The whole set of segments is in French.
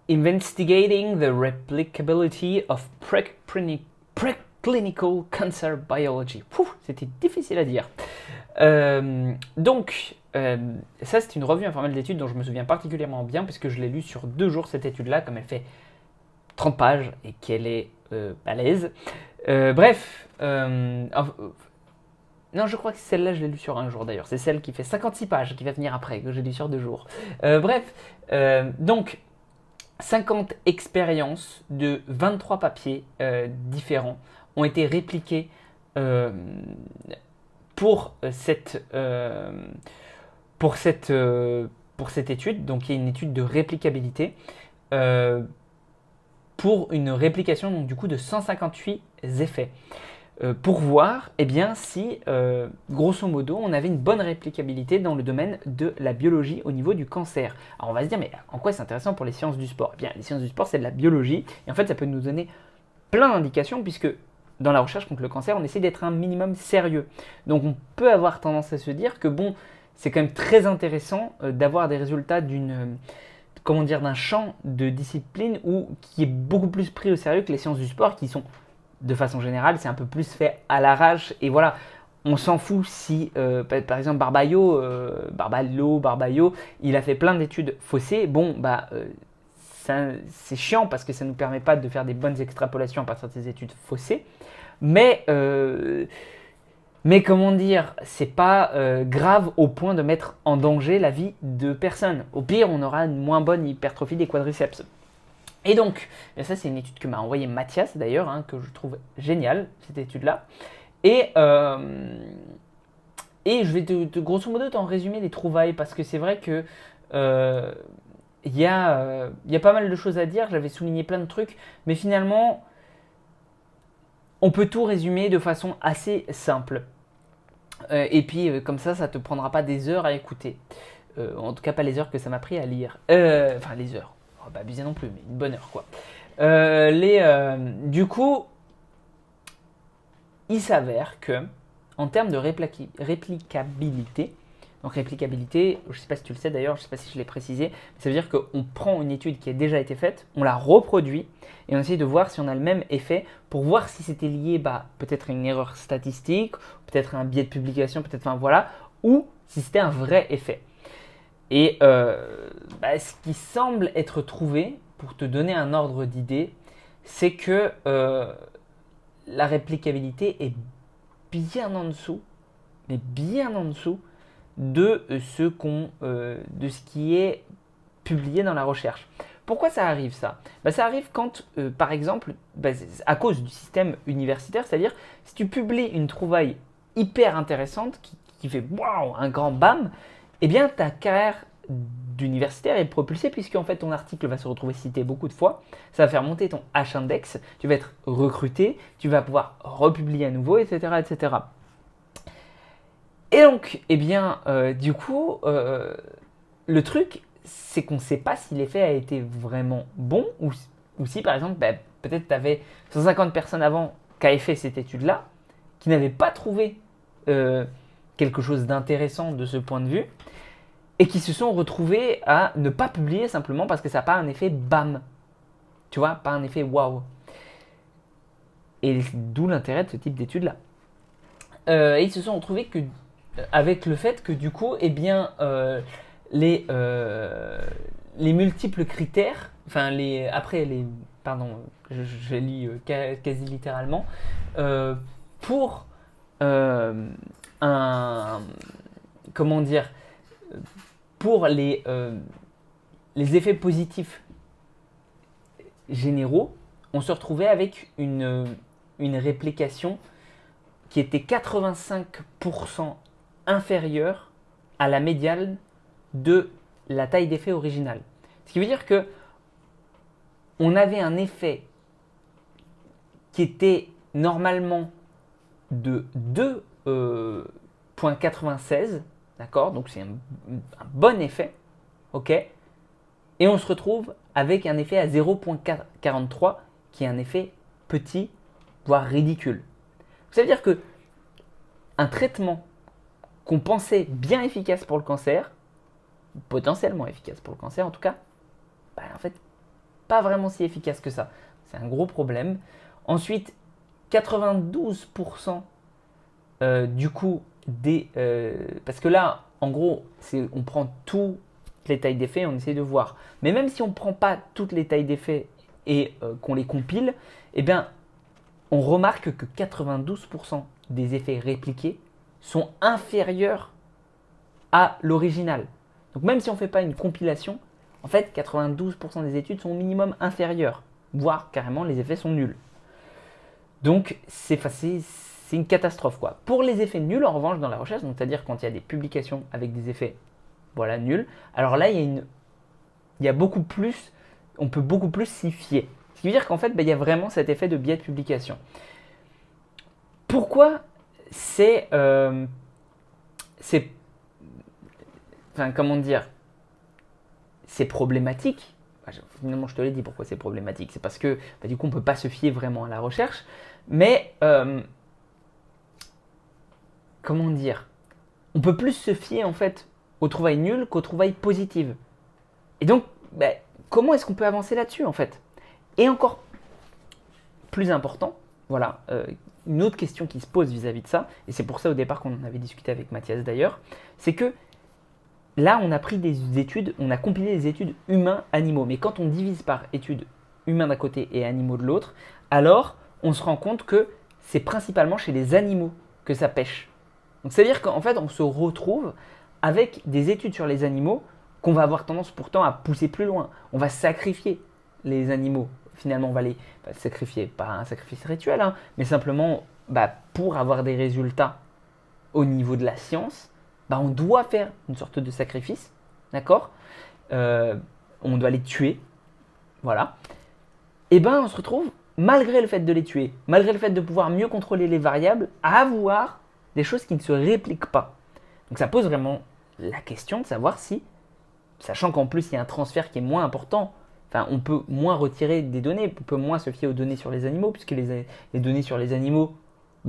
Investigating the replicability of preclinical cancer biology. C'était difficile à dire. Ça c'est une revue informelle d'études dont je me souviens particulièrement bien puisque je l'ai lu sur 2 jours cette étude-là, comme elle fait 30 pages et qu'elle est balèze. Non, je crois que celle-là, je l'ai lue sur 1 jour d'ailleurs. C'est celle qui fait 56 pages, qui va venir après, que j'ai lue sur 2 jours. Donc, 50 expériences de 23 papiers différents ont été répliqués pour cette étude. Donc, il y a une étude de réplicabilité pour une réplication donc, du coup de 158 effets. Pour voir si, grosso modo, on avait une bonne réplicabilité dans le domaine de la biologie au niveau du cancer. Alors on va se dire, mais en quoi c'est intéressant pour les sciences du sport ? Eh bien, les sciences du sport, c'est de la biologie, et en fait, ça peut nous donner plein d'indications, puisque dans la recherche contre le cancer, on essaie d'être un minimum sérieux. Donc on peut avoir tendance à se dire que bon, c'est quand même très intéressant d'avoir des résultats d'un champ de discipline qui est beaucoup plus pris au sérieux que les sciences du sport, qui sont de façon générale, c'est un peu plus fait à l'arrache. Et voilà, on s'en fout si, par exemple, Barbaio, il a fait plein d'études faussées. C'est chiant parce que ça ne nous permet pas de faire des bonnes extrapolations à partir de ces études faussées. Mais comment dire, c'est pas grave au point de mettre en danger la vie de personne. Au pire, on aura une moins bonne hypertrophie des quadriceps. Et donc, ça c'est une étude que m'a envoyée Mathias d'ailleurs, que je trouve géniale, cette étude-là. Et je vais grosso modo t'en résumer les trouvailles, parce que c'est vrai que y a pas mal de choses à dire, j'avais souligné plein de trucs, mais finalement, on peut tout résumer de façon assez simple. Et puis comme ça ne te prendra pas des heures à écouter. En tout cas, pas les heures que ça m'a pris à lire. Enfin, les heures. On va pas abuser non plus, mais une bonne heure quoi. Du coup, il s'avère que, en termes de réplicabilité, donc réplicabilité, je ne sais pas si tu le sais d'ailleurs, je ne sais pas si je l'ai précisé, mais ça veut dire qu'on prend une étude qui a déjà été faite, on la reproduit et on essaie de voir si on a le même effet pour voir si c'était lié peut-être à une erreur statistique, peut-être à un biais de publication, ou si c'était un vrai effet. Et ce qui semble être trouvé, pour te donner un ordre d'idée, c'est que la réplicabilité est bien en dessous, mais bien en dessous de ce qui est publié dans la recherche. Pourquoi ça arrive ça ? Ça arrive quand, par exemple, à cause du système universitaire, c'est-à-dire si tu publies une trouvaille hyper intéressante qui fait waouh, un grand bam, eh bien ta carrière d'universitaire est propulsée, puisque en fait ton article va se retrouver cité beaucoup de fois, ça va faire monter ton H-index, tu vas être recruté, tu vas pouvoir republier à nouveau, etc. etc. Et donc, du coup, le truc, c'est qu'on ne sait pas si l'effet a été vraiment bon, ou si par exemple, peut-être tu avais 150 personnes avant qui avaient fait cette étude-là, qui n'avaient pas trouvé quelque chose d'intéressant de ce point de vue, et qui se sont retrouvés à ne pas publier simplement parce que ça n'a pas un effet bam. Tu vois, pas un effet waouh. Et d'où l'intérêt de ce type d'études-là. Et ils se sont retrouvés avec le fait que du coup, les multiples critères, je lis quasi littéralement, pour pour les effets positifs généraux, on se retrouvait avec une réplication qui était 85% inférieure à la médiane de la taille d'effet originale. Ce qui veut dire que on avait un effet qui était normalement de 2,96, d'accord ? Donc c'est un bon effet, ok ? Et on se retrouve avec un effet à 0,43 qui est un effet petit, voire ridicule. Ça veut dire que un traitement qu'on pensait bien efficace pour le cancer, potentiellement efficace pour le cancer en tout cas, en fait, pas vraiment si efficace que ça. C'est un gros problème. Ensuite, 92% du coup parce que là, en gros, on prend toutes les tailles d'effets et on essaie de voir. Mais même si on ne prend pas toutes les tailles d'effets et qu'on les compile, eh bien, on remarque que 92% des effets répliqués sont inférieurs à l'original. Donc même si on ne fait pas une compilation, en fait, 92% des études sont au minimum inférieures, voire carrément les effets sont nuls. Donc c'est une catastrophe quoi. Pour les effets nuls en revanche dans la recherche, c'est-à-dire quand il y a des publications avec des effets nuls, alors là il y a beaucoup plus, on peut beaucoup plus s'y fier. Ce qui veut dire qu'en fait il y a vraiment cet effet de biais de publication. Pourquoi c'est problématique. Finalement, je te l'ai dit pourquoi c'est problématique. C'est parce que du coup, on ne peut pas se fier vraiment à la recherche. Mais, on peut plus se fier en fait aux trouvailles nulles qu'aux trouvailles positives. Et donc, comment est-ce qu'on peut avancer là-dessus en fait? Et encore plus important, voilà, une autre question qui se pose vis-à-vis de ça, et c'est pour ça au départ qu'on en avait discuté avec Mathias d'ailleurs, c'est que là, on a pris des études, on a compilé des études humains-animaux. Mais quand on divise par études humains d'un côté et animaux de l'autre, alors on se rend compte que c'est principalement chez les animaux que ça pêche. Donc c'est-à-dire qu'en fait, on se retrouve avec des études sur les animaux qu'on va avoir tendance pourtant à pousser plus loin. On va sacrifier les animaux. Finalement, on va les sacrifier, pas un sacrifice rituel, hein, mais simplement pour avoir des résultats au niveau de la science. On doit faire une sorte de sacrifice, d'accord? On doit les tuer, voilà. Et on se retrouve, malgré le fait de les tuer, malgré le fait de pouvoir mieux contrôler les variables, à avoir des choses qui ne se répliquent pas. Donc ça pose vraiment la question de savoir si, sachant qu'en plus il y a un transfert qui est moins important, on peut moins retirer des données, on peut moins se fier aux données sur les animaux, puisque les données sur les animaux,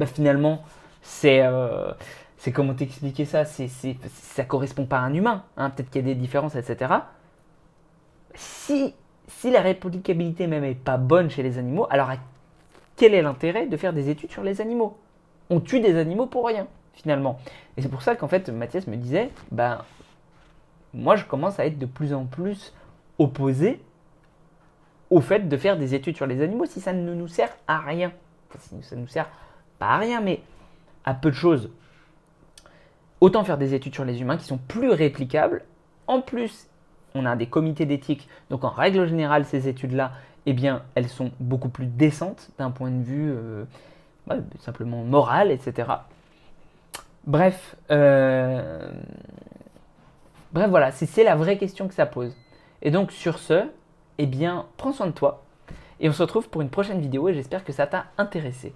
finalement, c'est comment t'expliquer ça, ça correspond pas à un humain, hein, peut-être qu'il y a des différences, etc. Si la réplicabilité même est pas bonne chez les animaux, alors quel est l'intérêt de faire des études sur les animaux? On tue des animaux pour rien, finalement. Et c'est pour ça qu'en fait, Mathias me disait, moi je commence à être de plus en plus opposé au fait de faire des études sur les animaux si ça ne nous sert à rien. Enfin, si ça ne nous sert pas à rien, mais à peu de choses. Autant faire des études sur les humains qui sont plus réplicables. En plus, on a des comités d'éthique. Donc en règle générale, ces études-là, elles sont beaucoup plus décentes d'un point de vue simplement moral, etc. Bref, voilà, c'est la vraie question que ça pose. Et donc sur ce, prends soin de toi. Et on se retrouve pour une prochaine vidéo et j'espère que ça t'a intéressé.